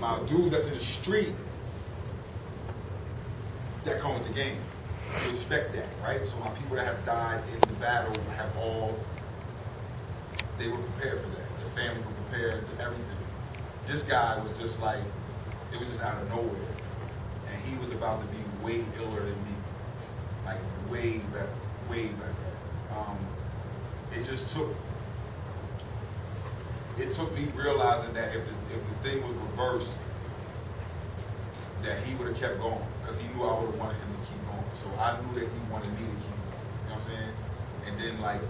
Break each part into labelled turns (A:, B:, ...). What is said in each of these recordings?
A: my dudes that's in the street, that come with the game. You expect that, right? So my people that have died in the battle have all, they were prepared for that. Their family were prepared, everything. This guy was just like, it was just out of nowhere. And he was about to be way iller than me. Like way better, way better. It just took me realizing that if the thing was reversed, that he would have kept going, because he knew I would have wanted him to keep going. So I knew that he wanted me to keep going. You know what I'm saying? And then like,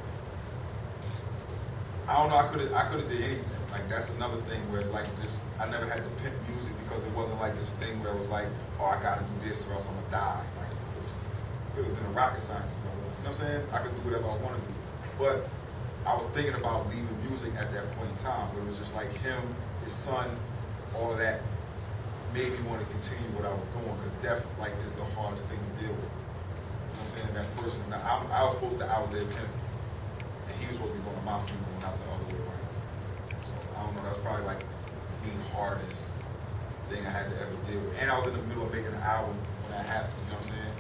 A: I don't know, I could have did anything. Like that's another thing where it's like just, I never had to pimp music because it wasn't like this thing where it was like, oh, I gotta do this or else I'm gonna die. Like, it could have been a rocket scientist, you know what I'm saying? I could do whatever I wanted to do. But I was thinking about leaving music at that point in time, but it was just like him, his son, all of that made me want to continue what I was doing, because death like is the hardest thing to deal with. You know what I'm saying? That person's not, I was supposed to outlive him, and he was supposed to be going to my funeral, not the other way around. So I don't know, that's probably like the hardest thing I had to ever deal with. And I was in the middle of making an album when that happened, you know what I'm saying?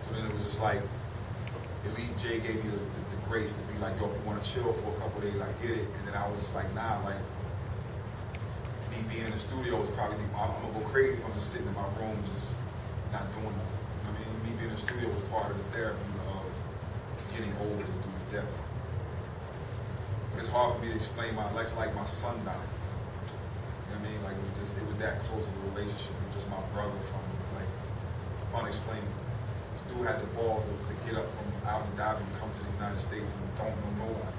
A: So then it was just like, at least Jay gave me the grace to be like, yo, if you want to chill for a couple of days, I get it. And then I was just like, nah, like, me being in the studio is probably, I'm gonna go crazy if I'm just sitting in my room just not doing nothing. You know what I mean? Me being in the studio was part of the therapy of getting over this dude's death. But it's hard for me to explain it's like my son died. You know what I mean? Like it was that close of a relationship. It was just my brother from like unexplainable. This dude had the balls to get up from Abu Dhabi and come to the United States and don't know nobody.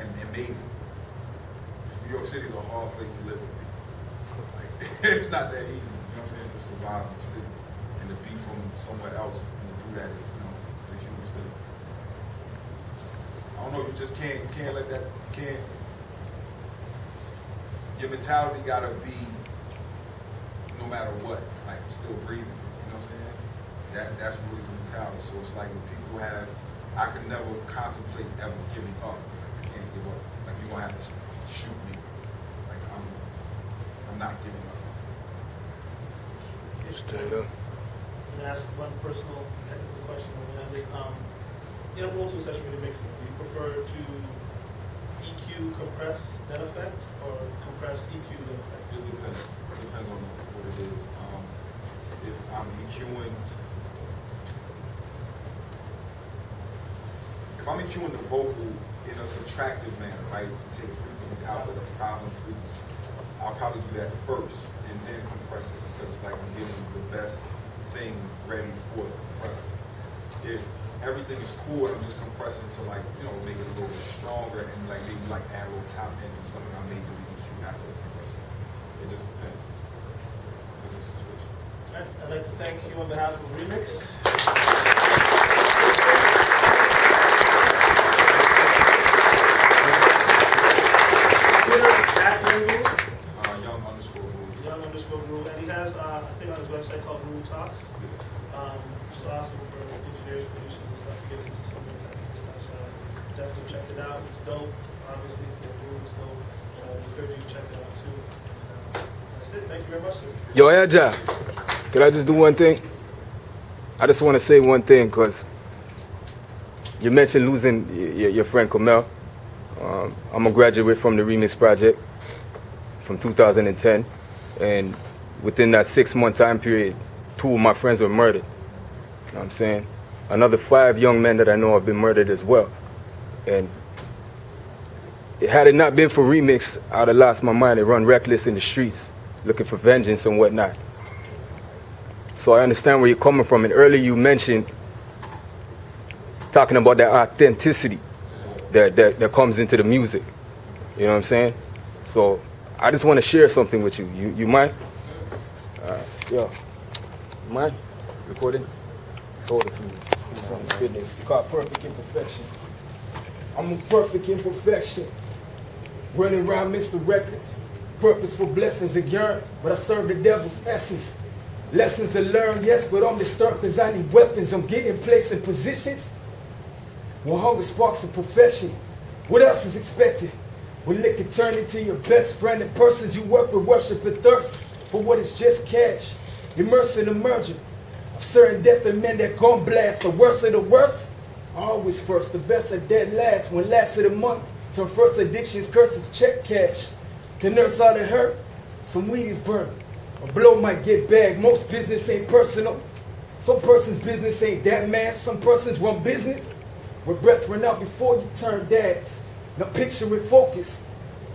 A: And made it. New York City is a hard place to live with people. Like, it's not that easy, you know what I'm saying? To survive in the city and to be from somewhere else and to do that is, you know, it's a huge thing. I don't know, you just can't let that, your mentality gotta be no matter what, like still breathing, you know what I'm saying? That's really the mentality. So it's like when people I could never contemplate ever giving up. Like, I can't give up. Like you're gonna have to shoot me. Like I'm not giving up.
B: Straight up. I'm gonna ask one personal technical question on another. In a Pro Tools session when you're mixing, do you prefer to EQ compress then effect or compress EQ then effect?
A: It depends. It depends on what it is. If I'm EQing, the vocal in a subtractive manner, right? Take the frequencies out of the problem frequencies. I'll probably do that first and then compress it, because it's like I'm getting the best thing ready for the compressor. If everything is cool and I'm just compressing to like, you know, make it a little bit stronger and like maybe like add a little top end to something I may do the EQ after the compressor. It just depends.
B: All right, I'd like to thank you on behalf of Remix. Young_Rule, and he has a thing on his website called Rule Talks, which is awesome for engineers, producers, and stuff. He gets into some of that kind of stuff, so definitely check it out. It's dope. Obviously, it's a Rule. It's dope. I encourage you to check it out too. That's it. Thank you very much, sir.
C: Yo, Aja, could I just do one thing? I just want to say one thing, because you mentioned losing your friend Kamel. I'm a graduate from the Remix Project from 2010, and within that 6-month time period, 2 of my friends were murdered. You know what I'm saying? Another 5 young men that I know have been murdered as well. And had it not been for Remix, I'd have lost my mind and run reckless in the streets, looking for vengeance and whatnot. So I understand where you're coming from. And earlier you mentioned talking about that authenticity that comes into the music. You know what I'm saying? So I just want to share something with you. You mind? Yo, you mind? Recording? Soda for you. It's called Perfect Imperfection. I'm a perfect imperfection. Running around misdirected. Purposeful blessings are yearn, but I serve the devil's essence. Lessons are learned, yes, but I'm disturbed because I need weapons. I'm getting placed in positions. When hunger sparks a profession, what else is expected? will liquor turn into your best friend, and persons you work with worship and thirst for what is just cash. Immerse in the merger of certain death and men that gon' blast. The worst of the worst, always first. The best are dead last. When last of the month, turn first addictions, curses, check cash. To nurse all the hurt, some weed is burned. A blow might get bagged. Most business ain't personal. Some person's business ain't that man. Some persons run business where breath run out before you turn dads. Now picture it focus.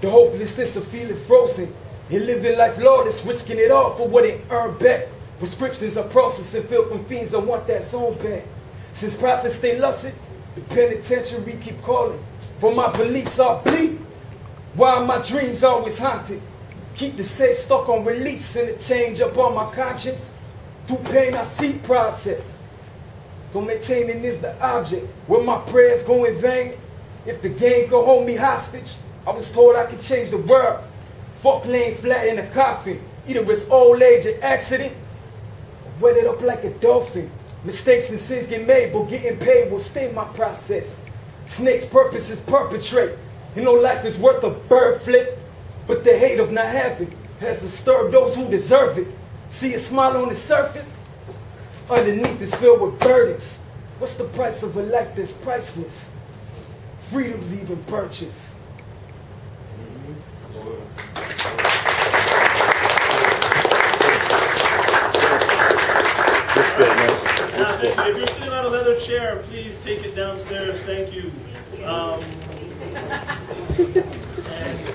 C: The hopelessness of feeling frozen. And living life lawless, risking it all for what it earned back. Prescriptions are processing, filled from fiends that want that zone back. Since prophets stay lusted, the penitentiary keep calling. For my beliefs are bleak. Why are my dreams always haunted? Keep the safe stuck on release and the change up on my conscience. Through pain I see process. So maintaining is the object. Will my prayers go in vain? If the game could hold me hostage, I was told I could change the world. Fuck laying flat in a coffin. Either it's old age or accident, or wet it up like a dolphin. Mistakes and sins get made, but getting paid will stay my process. Snake's purpose is perpetrate. You know life is worth a bird flip, but the hate of not having has disturbed those who deserve it. See a smile on the surface, underneath is filled with burdens. What's the price of a life that's priceless? Freedom's even purchased.
D: Respect, man.
B: If you're sitting on a leather chair, please take it downstairs. Thank you. And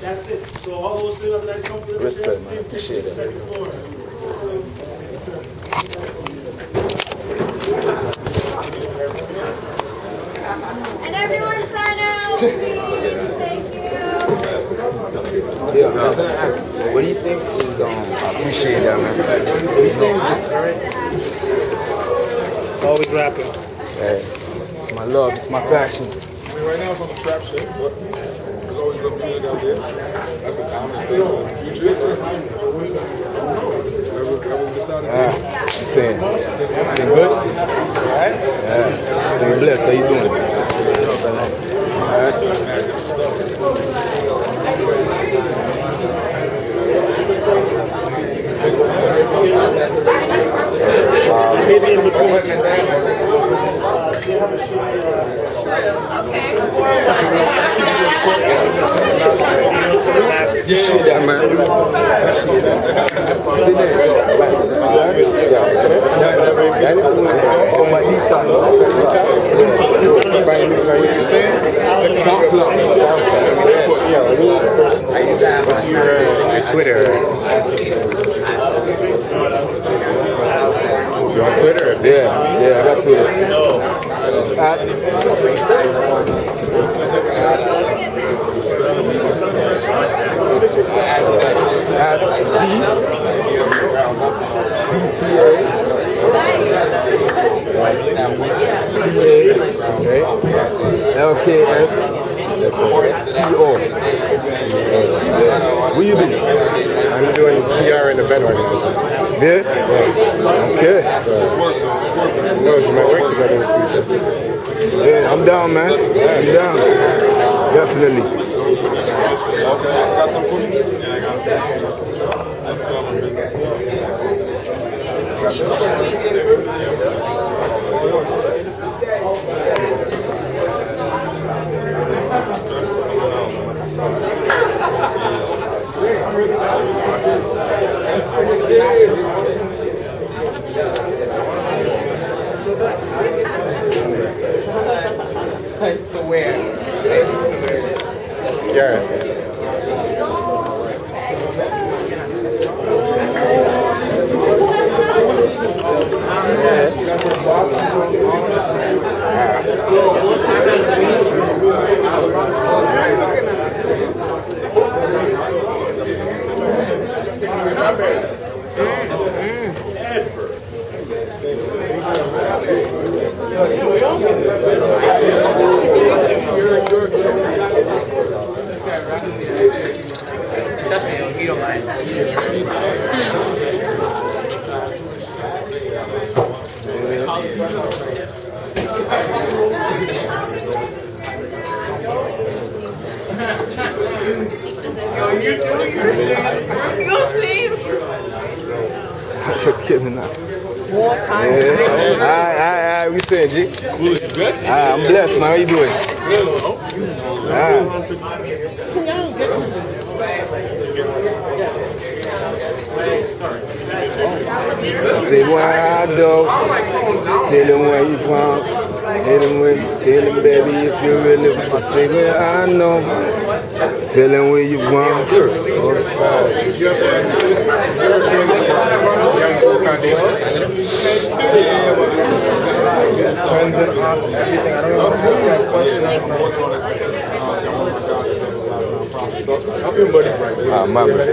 B: that's it. So all those sitting on the nice comfy leather chairs,
D: Respect, man.
B: please take
D: Appreciate
B: it to the
D: it.
B: second floor.
E: And everyone sign out, please. Thank you.
D: Yeah, man. What do you think is, I appreciate that, man. What do you think?
B: Always rapping.
D: Hey, it's my love, it's my passion.
A: I mean, right now it's on the trap shit, but there's always good music out there. That's the common thing for the future. Whatever we decide to take.
C: I'm saying, everything good? Alright? Yeah. Stay blessed. How you doing?
B: Maybe in between. Do you have a
C: Appreciate that, man. Appreciate that. See that? On my D.T.A.L.K.S.
D: What you saying?
C: SoundCloud.
D: Yeah, what's your Twitter? You on Twitter?
C: Yeah, I got Twitter. It's at D.T.A.L.K.S. T.O. Where you been?
D: I'm doing PR in the bed right now.
C: Yeah? Okay.
D: No, we might work together in the future.
C: Yeah, I'm down, man. I'm down. Definitely.
A: Got some for me?
F: I swear.
D: Yeah.
F: Trust me, you don't mind.
C: That's a kidding now.
F: More time.
C: Yeah. Alright, we saying, G.
G: Cool, you good?
C: I'm blessed, man. How you doing? Say what I do. Say them where you want. Say them when you feeling, baby, if you really want. I say what I know. Feeling where you want. Ah, my man.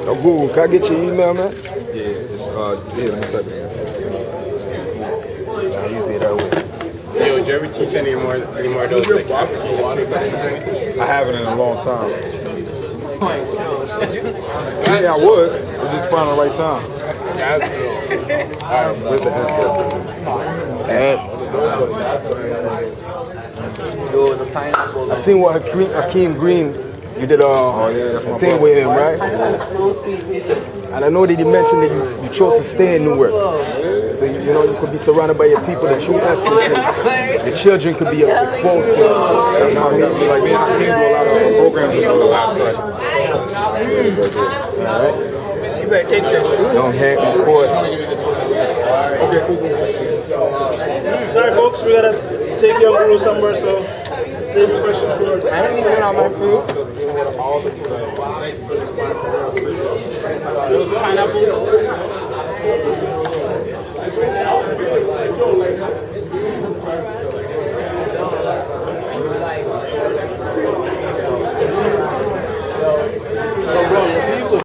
C: Oh, Google, can I get your email, man?
A: Yeah, it's let me type it in.
C: I'll use it that way.
G: Yo, did you ever teach any more of those like
A: I haven't in a long time. Yeah, I would. It's just finding the right time. With the
F: Yo, the pineapple.
C: I seen what Hakeem Green, you did
A: that's my
C: a thing
A: brother.
C: with him, right? And I know that you mentioned that you chose to stay in Newark. So you know you could be surrounded by your people, the true essence, and the children could be exposed to.
A: That's my guy. Like me and Hakeem do a lot of programs with the outside.
C: Alright?
F: You better take your food.
C: Don't hang record.
B: Sorry, folks, we gotta take your guru somewhere, so save the questions for.
F: I don't even know my food.
B: Pineapple.